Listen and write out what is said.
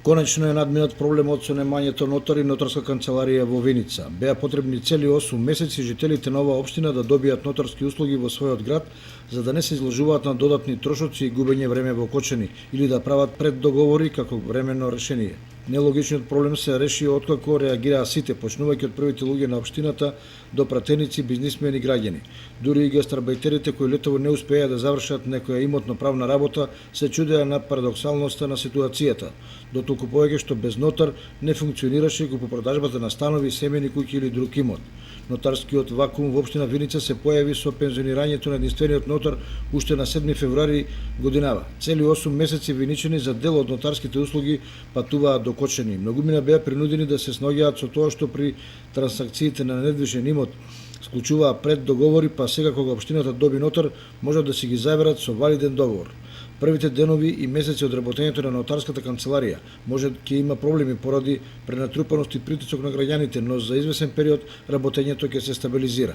Конечно е надминат проблемот со немањето нотари нотарска канцеларија во Виница. Беа потребни цели 8 месеци жителите на оваа општина да добијат нотарски услуги во својот град, за да не се изложуваат на додатни трошоци и губење време во кочени или да прават преддоговори како временно решение. Нелогичниот проблем се реши откако реагираа сите, почнувајќи од првите луѓе на општината до пратеници, бизнисмени и граѓани. Дури и гастарбајтерите кои летово не успеа да завршат некоја имотно-правна работа се чудеа на парадоксалноста на ситуацијата, дотолку повеќе што без нотар не функционираше купопродажбата на станови, семени куќи или друг имот. Нотарскиот вакуум во општина Виница се појави со пензионирањето на единствениот нотар уште на 7 февруари годинава. Цели 8 месеци виничани за дел од нотарските услуги патуваат до Кочани. Многумина беа принудени да се сноѓаат со тоа што при трансакциите на недвижен имот склучуваа преддоговори, па сега кога општината доби нотар, можат да си ги заверат со валиден договор. Првите денови и месеци од работењето на нотарската канцеларија може ќе има проблеми поради пренатрупаност и притисок на граѓаните, но за извесен период работењето ќе се стабилизира.